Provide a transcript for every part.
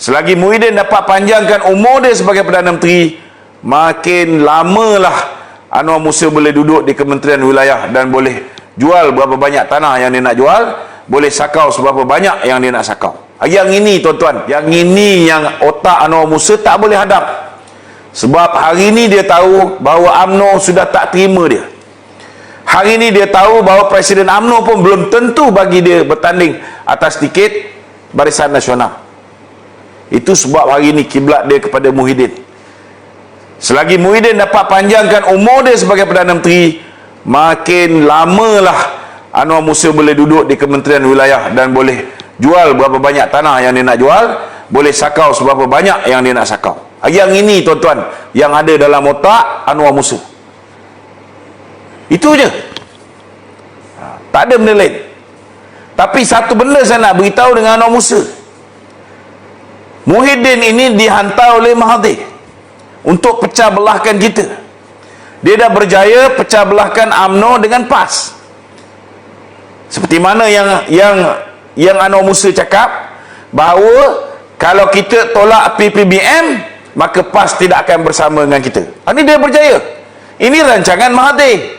Selagi Muhyiddin dapat panjangkan umur dia sebagai Perdana Menteri, makin lamalah Anwar Musa boleh duduk di Kementerian Wilayah dan boleh jual berapa banyak tanah yang dia nak jual, boleh sakau seberapa banyak yang dia nak sakau. Yang ini tuan-tuan, yang ini yang otak Anwar Musa tak boleh hadap. Sebab hari ini dia tahu bahawa UMNO sudah tak terima dia. Hari ini dia tahu bahawa Presiden UMNO pun belum tentu bagi dia bertanding atas tiket Barisan Nasional. Itu sebab hari ini kiblat dia kepada Muhyiddin. Selagi Muhyiddin dapat panjangkan umur dia sebagai Perdana Menteri, makin lamalah Anwar Musa boleh duduk di Kementerian Wilayah dan boleh jual berapa banyak tanah yang dia nak jual, boleh sakau seberapa banyak yang dia nak sakau. Yang ini tuan-tuan, yang ada dalam otak Anwar Musa. Itu je. Tak ada benda lain. Tapi satu benda saya nak beritahu dengan Anwar Musa. Muhyiddin ini dihantar oleh Mahathir untuk pecah belahkan kita. Dia dah berjaya pecah belahkan UMNO dengan PAS. Seperti mana yang Anwar Musa cakap, bahawa kalau kita tolak PPBM, maka PAS tidak akan bersama dengan kita. Ini dia berjaya. Ini rancangan Mahathir.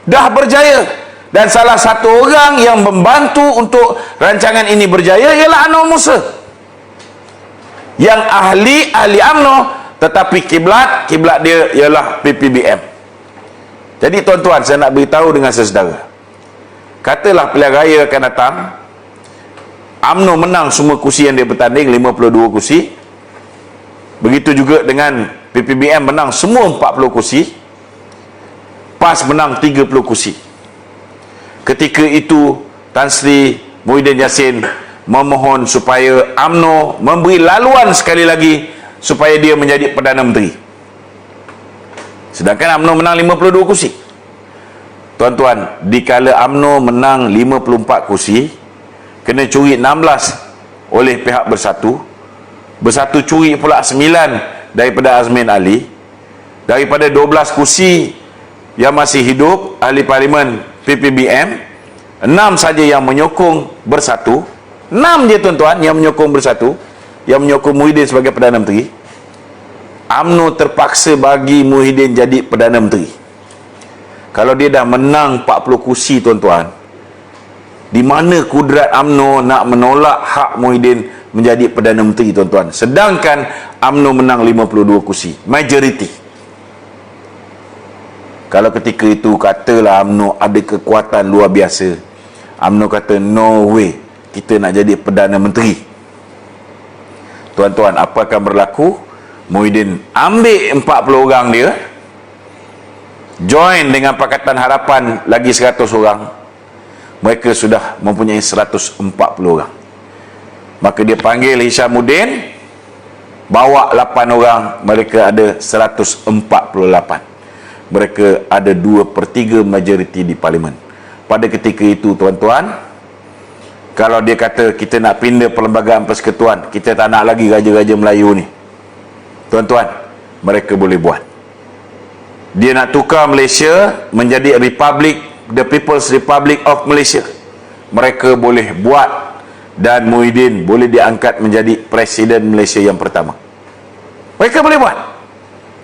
Dah berjaya. Dan salah satu orang yang membantu untuk rancangan ini berjaya ialah Anwar Musa, yang ahli UMNO, tetapi kiblat dia ialah PPBM. Jadi tuan-tuan, saya nak beritahu dengan saudara, katalah pilihan raya akan datang, UMNO menang semua kursi yang dia bertanding, 52 kursi. Begitu juga dengan PPBM menang semua 40 kursi, PAS menang 30 kursi. Ketika itu Tan Sri Muhyiddin Yassin memohon supaya UMNO memberi laluan sekali lagi supaya dia menjadi Perdana Menteri. Sedangkan UMNO menang 52 kursi. Tuan-tuan, dikala UMNO menang 54 kursi, kena curi 16 oleh pihak Bersatu. Bersatu curi pula 9 daripada Azmin Ali. Daripada 12 kursi yang masih hidup ahli parlimen PPBM, 6 saja yang menyokong Bersatu. 6 je tuan-tuan yang menyokong Bersatu, yang menyokong Muhyiddin sebagai Perdana Menteri. UMNO terpaksa bagi Muhyiddin jadi Perdana Menteri. Kalau dia dah menang 40 kursi tuan-tuan, di mana kudrat UMNO nak menolak hak Muhyiddin menjadi Perdana Menteri tuan-tuan, sedangkan UMNO menang 52 kursi, majoriti. Kalau ketika itu katalah UMNO ada kekuatan luar biasa, UMNO kata no way kita nak jadi Perdana Menteri, tuan-tuan, apa akan berlaku? Muhyiddin ambil 40 orang dia, join dengan Pakatan Harapan lagi 100 orang, mereka sudah mempunyai 140 orang. Maka dia panggil Hishamuddin, bawa 8 orang, mereka ada 148. Mereka ada 2/3 majoriti di parlimen. Pada ketika itu tuan-tuan, kalau dia kata kita nak pindah perlembagaan persekutuan, kita tak nak lagi Raja-Raja Melayu ni, tuan-tuan, mereka boleh buat. Dia nak tukar Malaysia menjadi Republic, the People's Republic of Malaysia, mereka boleh buat. Dan Muhyiddin boleh diangkat menjadi Presiden Malaysia yang pertama. Mereka boleh buat.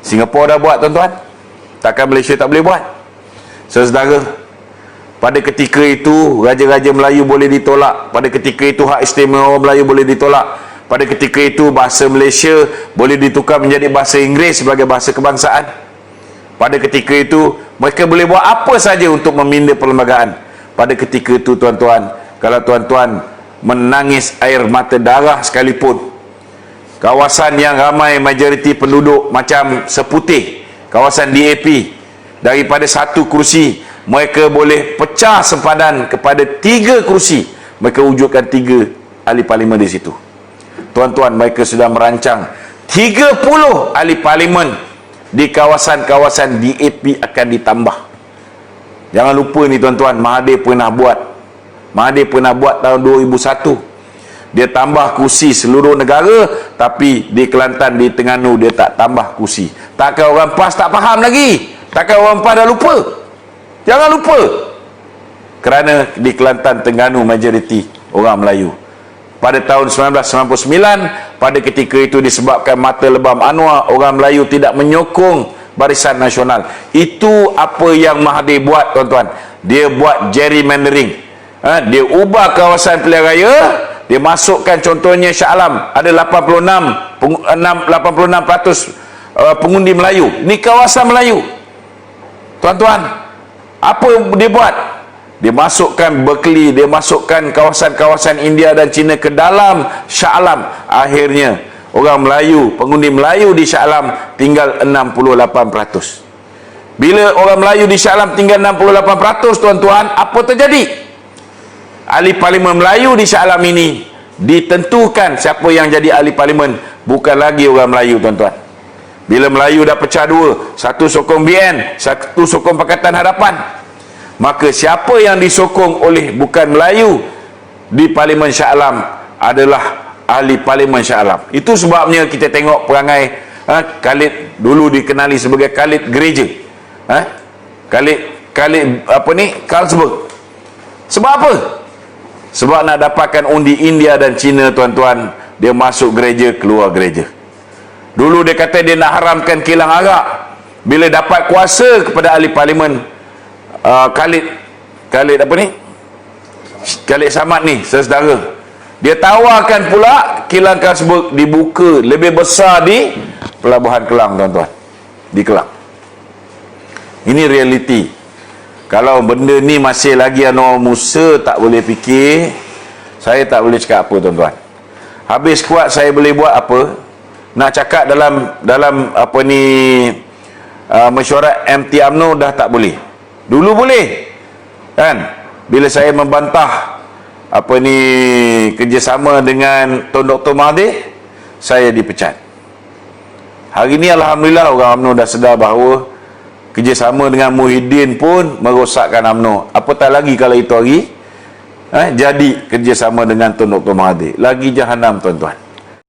Singapura dah buat tuan-tuan, takkan Malaysia tak boleh buat? Saudara, pada ketika itu Raja-Raja Melayu boleh ditolak. Pada ketika itu hak istimewa Melayu boleh ditolak. Pada ketika itu bahasa Malaysia boleh ditukar menjadi bahasa Inggeris sebagai bahasa kebangsaan. Pada ketika itu mereka boleh buat apa saja untuk meminda perlembagaan. Pada ketika itu tuan-tuan, kalau tuan-tuan menangis air mata darah sekalipun, kawasan yang ramai majoriti penduduk macam Seputih, kawasan DAP, daripada 1 kursi mereka boleh pecah sempadan kepada 3 kursi. Mereka wujudkan 3 ahli parlimen di situ. Tuan-tuan, mereka sudah merancang 30 ahli parlimen di kawasan-kawasan DAP akan ditambah. Jangan lupa ni tuan-tuan, Mahathir pernah buat. Mahathir pernah buat tahun 2001. Dia tambah kursi seluruh negara, tapi di Kelantan, di Terengganu dia tak tambah kursi. Takkan orang PAS tak faham lagi? Takkan orang PAS dah lupa? Jangan lupa. Kerana di Kelantan, Terengganu majoriti orang Melayu. Pada tahun 1999 pada ketika itu disebabkan mata lebam Anwar, orang Melayu tidak menyokong Barisan Nasional. Itu apa yang Mahathir buat, tuan-tuan. Dia buat gerrymandering. Dia ubah kawasan pilihan raya, dia masukkan contohnya Shah Alam ada 86% pengundi Melayu. Ni kawasan Melayu. Tuan-tuan, apa dia buat? Dia masukkan Berkeley, dia masukkan kawasan-kawasan India dan China ke dalam Shah Alam. Akhirnya orang Melayu, pengundi Melayu di Shah Alam tinggal 68%. Bila orang Melayu di Shah Alam tinggal 68%, tuan-tuan, apa terjadi? Ahli Parlimen Melayu di Shah Alam ini ditentukan siapa yang jadi ahli parlimen, bukan lagi orang Melayu, tuan-tuan. Bila Melayu dah pecah dua, satu sokong BN, satu sokong Pakatan Harapan, maka siapa yang disokong oleh bukan Melayu di Parlimen Shah Alam adalah ahli Parlimen Shah Alam. Itu sebabnya kita tengok perangai Khalid, dulu dikenali sebagai Khalid Gereja, Khalid apa ni, Carlsberg. Sebab apa? Sebab nak dapatkan undi India dan China, tuan-tuan, dia masuk gereja, keluar gereja. Dulu dia kata dia nak haramkan kilang arak. Bila dapat kuasa kepada ahli parlimen, Khalid apa ni, Khalid Samad ni, saudara, dia tawarkan pula kilang Carlsberg dibuka lebih besar di Pelabuhan Kelang, tuan-tuan, di Kelang. Ini realiti. Kalau benda ni masih lagi Anwar Musa tak boleh fikir, saya tak boleh cakap apa, tuan-tuan. Habis kuat saya boleh buat apa? Nak cakap dalam apa ni, mesyuarat MT UMNO dah tak boleh. Dulu boleh, kan? Bila saya membantah apa ni kerjasama dengan Tun Dr. Mahathir, saya dipecat. Hari ni alhamdulillah orang UMNO dah sedar bahawa kerjasama dengan Muhyiddin pun merosakkan UMNO. Apatah lagi kalau itu hari jadi kerjasama dengan Tun Dr. Mahathir, lagi jahanam, tuan-tuan.